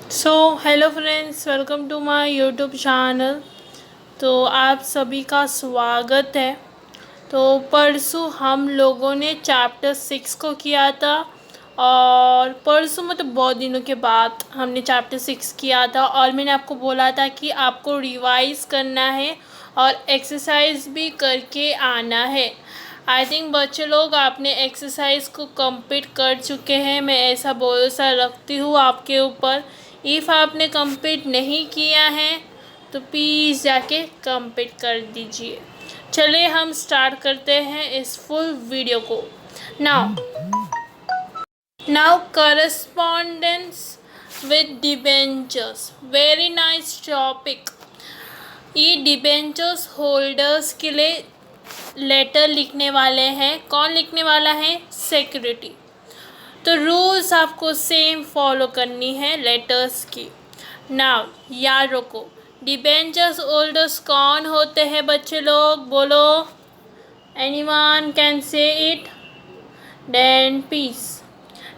So hello friends, welcome to my YouTube channel. तो आप सभी का स्वागत है। तो परसों हम लोगों ने चैप्टर 6 को किया था, और परसों मतलब बहुत दिनों के बाद हमने चैप्टर 6 किया था, और मैंने आपको बोला था कि आपको रिवाइज़ करना है और एक्सरसाइज भी करके आना है। आई थिंक बच्चे लोग आपने एक्सरसाइज को कंप्लीट कर चुके हैं। मैं ऐसा भरोसा रखती हूँ आपके ऊपर। इफ़ आपने कंप्लीट नहीं किया है तो प्लीज़ जाके कंप्लीट कर दीजिए। चलिए हम स्टार्ट करते हैं इस फुल वीडियो को। Now correspondence with debentures, very nice topic. ये डिबेंचर्स होल्डर्स के लिए लेटर लिखने वाले हैं। कौन लिखने वाला है? सिक्योरिटी। तो रूल्स आपको सेम फॉलो करनी है लेटर्स की। नाउ याद रखो, डिबेंचर्स होल्डर्स कौन होते हैं बच्चे लोग? बोलो, anyone can say it? Then peace.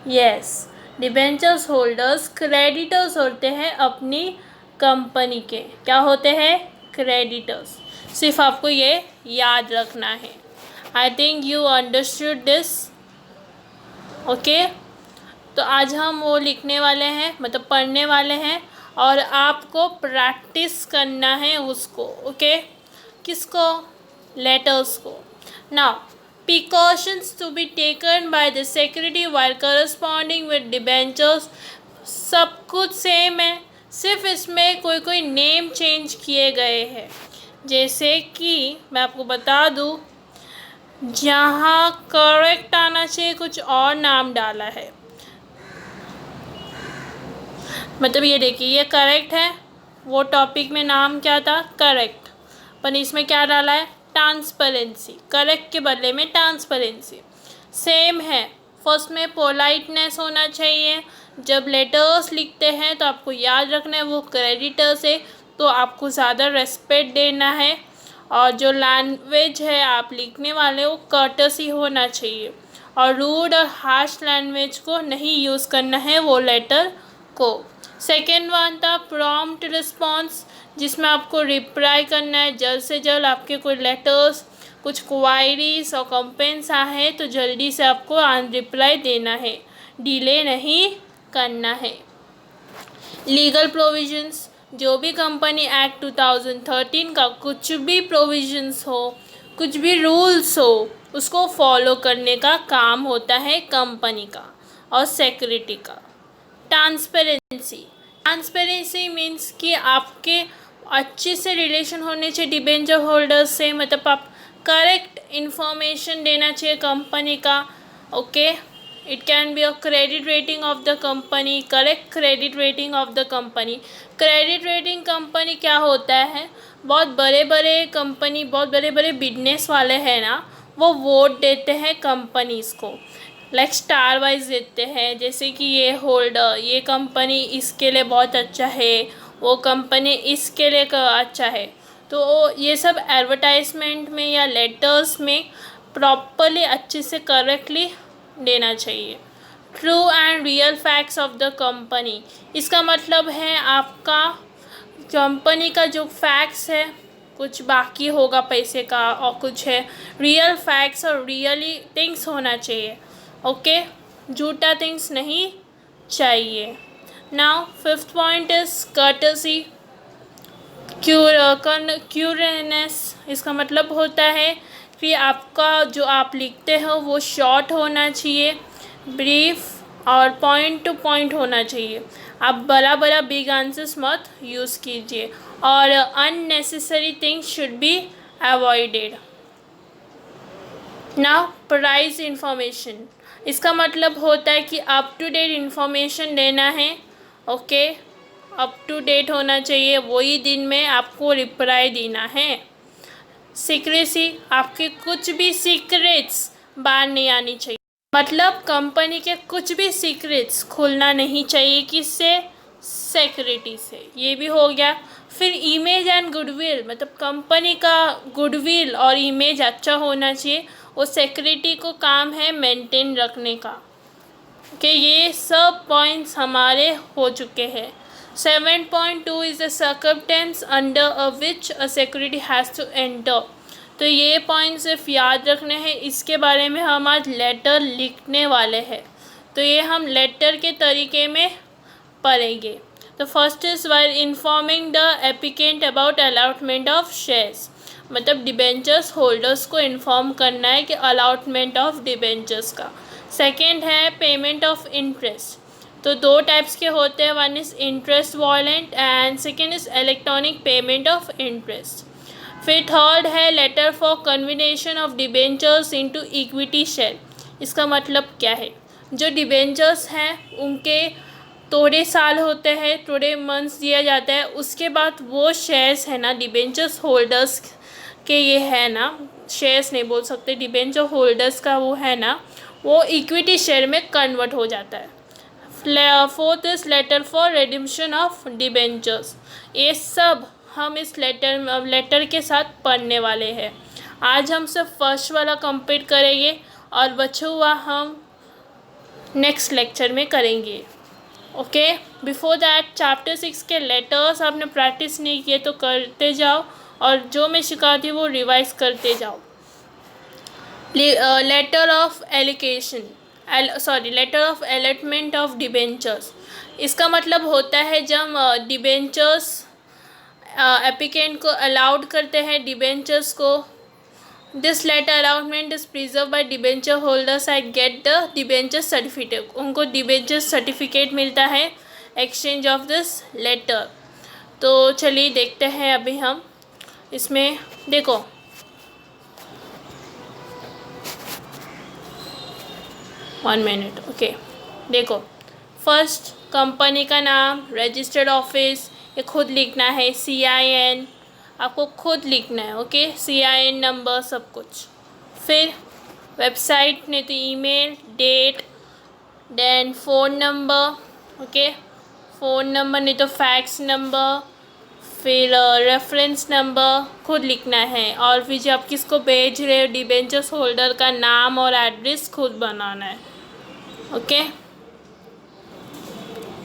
Yes, debentures holders creditors होते हैं अपनी कंपनी के। क्या होते हैं? क्रेडिटर्स। सिर्फ आपको ये याद रखना है। I think you understood this. Okay, तो आज हम वो लिखने वाले हैं, मतलब पढ़ने वाले हैं, और आपको प्रैक्टिस करना है उसको। ओके, किसको? लेटर्स को। Now precautions to be taken by the secretary while corresponding with debentures, सब कुछ सेम है, सिर्फ इसमें कोई कोई नेम चेंज किए गए हैं। जैसे कि मैं आपको बता दूँ, जहाँ करेक्ट आना चाहिए कुछ और नाम डाला है। मतलब ये देखिए, ये करेक्ट है, वो टॉपिक में नाम क्या था? करेक्ट, पर इसमें क्या डाला है? ट्रांसपेरेंसी। करेक्ट के बदले में ट्रांसपेरेंसी। सेम है, फर्स्ट में पोलाइटनेस होना चाहिए। जब लेटर्स लिखते हैं तो आपको याद रखना है वो क्रेडिटर्स है, तो आपको ज़्यादा रेस्पेक्ट देना है। और जो लैंग्वेज है आप लिखने वाले वो कर्टसी होना चाहिए, और रूड और हार्श लैंग्वेज को नहीं यूज़ करना है वो लेटर को। सेकेंड वन था प्रॉम्प्ट रिस्पॉन्स, जिसमें आपको रिप्लाई करना है जल्द से जल्द। आपके कोई लेटर्स, कुछ क्वायरीज और कंप्लेंट्स आए तो जल्दी से आपको रिप्लाई देना है, डिले नहीं करना है। लीगल प्रोविजंस, जो भी कंपनी एक्ट 2013 का कुछ भी प्रोविजंस हो, कुछ भी रूल्स हो, उसको फॉलो करने का काम होता है कंपनी का और सिक्योरिटी का। ट्रांसपेरेंसी, ट्रांसपेरेंसी मीन्स कि आपके अच्छे से रिलेशन होने चाहिए डिबेंचर होल्डर्स से, मतलब आप करेक्ट इन्फॉर्मेशन देना चाहिए कंपनी का। Okay, it can be a credit rating of the company, correct credit rating of the company. Credit rating company क्या होता है? बहुत बड़े बड़े कंपनी, बहुत बड़े बड़े बिजनेस वाले हैं ना, वो वोट देते हैं कंपनीज़ को, लाइक स्टार वाइज देते हैं। जैसे कि ये होल्डर, ये कंपनी इसके लिए बहुत अच्छा है, वो कंपनी इसके लिए अच्छा है। तो ये सब एडवर्टाइजमेंट में या लेटर्स में प्रॉपरली अच्छे से करेक्टली देना चाहिए। True and real facts of the company, इसका मतलब है आपका कंपनी का जो फैक्ट्स है, कुछ बाकी होगा पैसे का और कुछ है, रियल फैक्ट्स और रियली थिंग्स होना चाहिए। ओके, झूठा थिंग्स नहीं चाहिए। Now fifth point is courtesy, क्यूरनेस। इसका मतलब होता है कि आपका जो आप लिखते हो वो शॉर्ट होना चाहिए, ब्रीफ और पॉइंट टू पॉइंट होना चाहिए। आप बड़ा बड़ा बिग आंसर्स मत यूज़ कीजिए, और unnecessary things should be avoided. Now price information, इसका मतलब होता है कि अप टू डेट इंफॉर्मेशन देना है। ओके, अप टू डेट होना चाहिए, वही दिन में आपको रिप्लाई देना है। सीक्रेसी, आपके कुछ भी सीक्रेट्स बाहर नहीं आनी चाहिए, मतलब कंपनी के कुछ भी सीक्रेट्स खुलना नहीं चाहिए। किससे? सिक्योरिटी से। ये भी हो गया। फिर इमेज एंड गुडविल, मतलब कंपनी का गुडविल और इमेज अच्छा होना चाहिए, वो सिक्योरिटी को काम है मेंटेन रखने का। कि ये सब पॉइंट्स हमारे हो चुके हैं। 7.2 is the circumstance under which a security has to enter. तो ये पॉइंट सिर्फ याद रखने हैं, इसके बारे में हम आज लेटर लिखने वाले हैं, तो ये हम लेटर के तरीके में पढ़ेंगे। तो first is while informing the applicant about allotment of shares, मतलब डिबेंचर्स होल्डर्स को इन्फॉर्म करना है कि अलॉटमेंट ऑफ डिबेंचर्स का। सेकेंड है पेमेंट ऑफ इंटरेस्ट, तो दो टाइप्स के होते हैं, one is interest warrant and second is electronic payment of interest. फिर थर्ड है letter for conversion of debentures into equity share. इसका मतलब क्या है, जो डिबेंचर्स हैं उनके थोड़े साल होते हैं, थोड़े मंथ्स दिया जाता है, उसके बाद वो शेयर्स है ना डिबेंचर्स होल्डर्स के, ये है ना शेयर्स नहीं बोल सकते, डिबेंचर होल्डर्स का वो है ना, वो इक्विटी शेयर में कन्वर्ट हो जाता है। Fourth is letter for redemption of debentures. ये सब हम इस लेटर के साथ पढ़ने वाले हैं। आज हम सब फर्स्ट वाला कंप्लीट करेंगे और बचा हुआ हम नेक्स्ट लेक्चर में करेंगे। ओके, बिफोर दैट चैप्टर 6 के लेटर्स आपने प्रैक्टिस नहीं किए तो करते जाओ, और जो मैं सिखाती हूँ वो रिवाइज करते जाओ। Letter of allocation, letter of allotment of debentures, इसका मतलब होता है जब डिबेंचर्स एप्लीकेंट को अलाउड करते हैं डिबेंचर्स को, this letter allotment is preserve by debenture holders I get the debenture certificate, उनको डिबेंचर सर्टिफिकेट मिलता है एक्सचेंज ऑफ दिस लेटर। तो चलिए देखते हैं अभी हम इसमें, देखो वन मिनट। ओके, देखो फर्स्ट कंपनी का नाम, रजिस्टर्ड ऑफिस, ये खुद लिखना है, CIN आपको खुद लिखना है। ओके, CIN नंबर सब कुछ। फिर वेबसाइट नहीं तो email, date, then phone number. Okay, phone number नहीं तो फैक्स नंबर, फिर रेफरेंस नंबर खुद लिखना है, और फिर जब आप किसको भेज रहे हो डिबेंचर्स होल्डर का नाम और एड्रेस खुद बनाना है। ओके,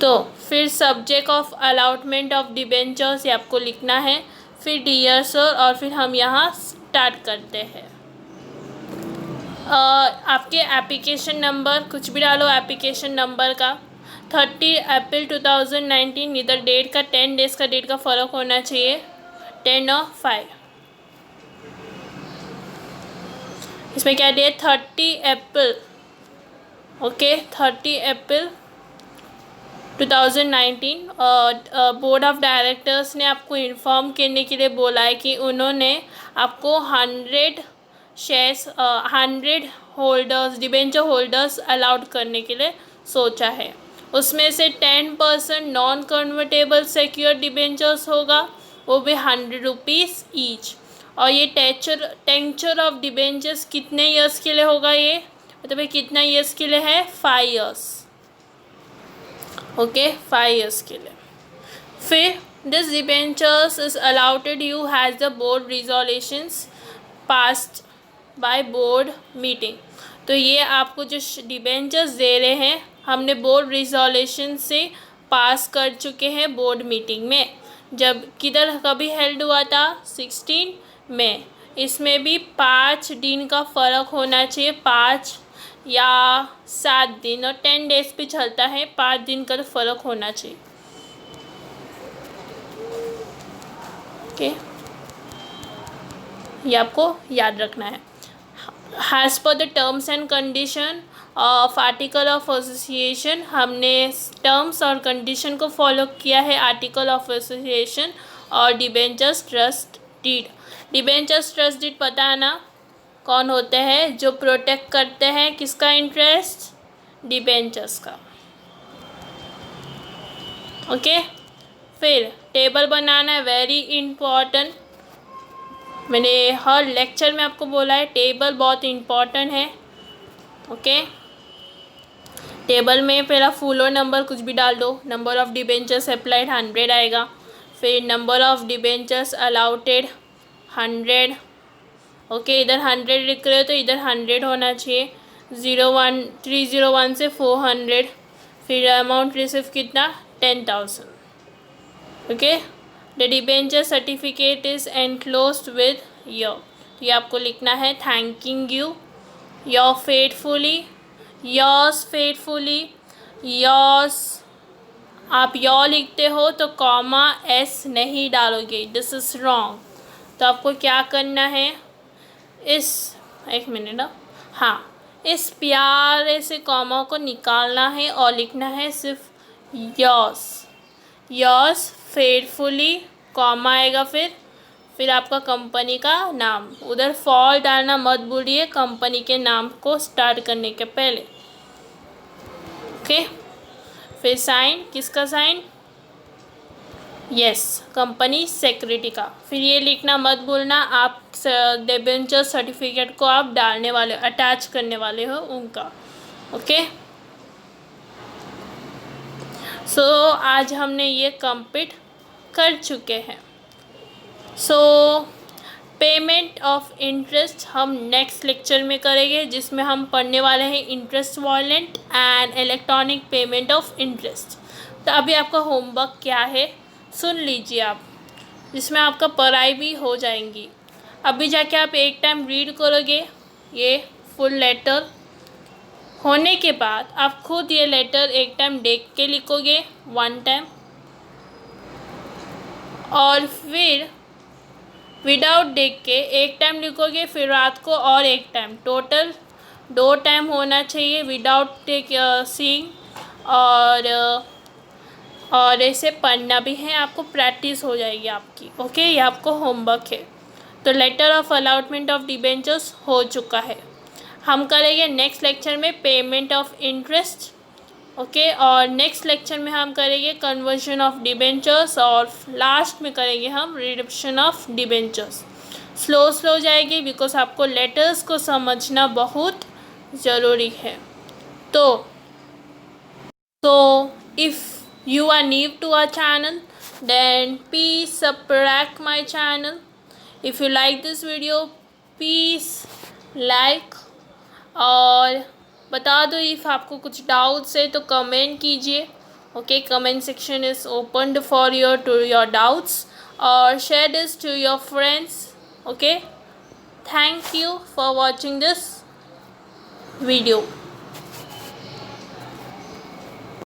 तो फिर subject of allotment of debentures ये आपको लिखना है, फिर डियर सर, और फिर हम यहाँ स्टार्ट करते हैं। आपके एप्लीकेशन नंबर कुछ भी डालो एप्लीकेशन नंबर का। 30 अप्रैल 2019, इधर डेट का 10 डेज़ का डेट का फ़र्क होना चाहिए, 10 और 5। इसमें क्या date, 30 April. Okay, 30 April 2019। Board of directors ने आपको इन्फॉर्म करने के लिए बोला है कि उन्होंने आपको 100 shares 100 holders debenture holders allowed करने के लिए सोचा है। उसमें से 10% नॉन कन्वर्टेबल सिक्योर डिबेंचर्स होगा, वो भी 100 रुपीज़ ईच। और ये टेंचर ऑफ डिबेंचर्स कितने ईयर्स के लिए होगा, ये मतलब ये कितना ईयर्स के लिए है, 5 ईयर्स। ओके, 5 ईयर्स के लिए। फिर this debentures is allotted you has the board resolutions passed by board meeting. तो ये आपको जो डिबेंचर्स दे रहे हैं हमने बोर्ड रिजोल्यूशन से पास कर चुके हैं बोर्ड मीटिंग में, जब किधर कभी हेल्ड हुआ था, 16 में। इसमें भी 5 दिन का फ़र्क होना चाहिए, 5 या 7 दिन, और 10 डेज़ भी चलता है, 5 दिन का तो फ़र्क होना चाहिए। ओके, ये आपको याद रखना है। As per the terms and condition of article of association, हमने टर्म्स और कंडीशन को फॉलो किया है आर्टिकल ऑफ एसोसिएशन और debentures trust deed. Debentures trust deed पता है ना कौन होते हैं, जो प्रोटेक्ट करते हैं किसका इंटरेस्ट, डिबेंचर्स का। ओके, फिर टेबल बनाना है, वेरी इम्पॉर्टेंट। मैंने हर लेक्चर में आपको बोला है टेबल बहुत इम्पॉर्टेंट है। ओके, टेबल में पहला फुल और नंबर कुछ भी डाल दो, नंबर ऑफ़ डिबेंचर्स अप्लाइड 100 आएगा, फिर number of debentures allotted 100। Okay, इधर 100 लिख रहे हो तो इधर 100 होना चाहिए, 301 से 400। फिर अमाउंट रिसीव कितना, 10,000। Okay, the debenture certificate is enclosed with your, तो ये आपको लिखना है thanking you, your faithfully, yours faithfully, yours, आप योर लिखते हो तो कॉमा एस नहीं डालोगे, दिस इज़ रॉन्ग। तो आपको क्या करना है, इस एक मिनट, हाँ, इस प्यारे से कॉमा को निकालना है और लिखना है सिर्फ योर्स, योर्स फेथफुली, कॉमा आएगा, फिर आपका कंपनी का नाम, उधर फॉर डालना मत भूलिए कंपनी के नाम को स्टार्ट करने के पहले। ओके, फिर साइन, किसका साइन, यस, कंपनी सेक्रेटरी का। फिर ये लिखना मत भूलना, आप डिबेंचर सर्टिफिकेट को आप डालने वाले, अटैच करने वाले हो उनका। ओके, सो आज हमने ये कंप्लीट कर चुके हैं। सो पेमेंट ऑफ इंटरेस्ट हम नेक्स्ट लेक्चर में करेंगे, जिसमें हम पढ़ने वाले हैं interest violent and electronic payment of interest. तो अभी आपका होमवर्क क्या है सुन लीजिए आप, जिसमें आपका पढ़ाई भी हो जाएंगी। अभी जाके आप एक टाइम रीड करोगे ये फुल लेटर, होने के बाद आप खुद ये लेटर एक टाइम देख के लिखोगे 1 टाइम, और फिर विदाउट देख के एक टाइम लिखोगे, फिर रात को और एक टाइम, टोटल 2 टाइम होना चाहिए विदाउट टेक सीइंग, और ऐसे पढ़ना भी है, आपको प्रैक्टिस हो जाएगी आपकी। ओके, ये आपको होमवर्क है। तो letter of allotment of debentures हो चुका है, हम करेंगे नेक्स्ट लेक्चर में पेमेंट ऑफ इंटरेस्ट। ओके, और नेक्स्ट लेक्चर में हम करेंगे कन्वर्जन ऑफ डिबेंचर्स, और लास्ट में करेंगे हम रिडम्पशन ऑफ डिबेंचर्स। स्लो जाएगी बिकॉज आपको लेटर्स को समझना बहुत ज़रूरी है। तो if you are new to our channel, then please subscribe my channel. If you like this video, please like, और बता दो इफ़ आपको कुछ डाउट्स है तो कमेंट कीजिए। Okay, comment section is open for your doubts, और share this to your friends. Okay, thank you for watching this video.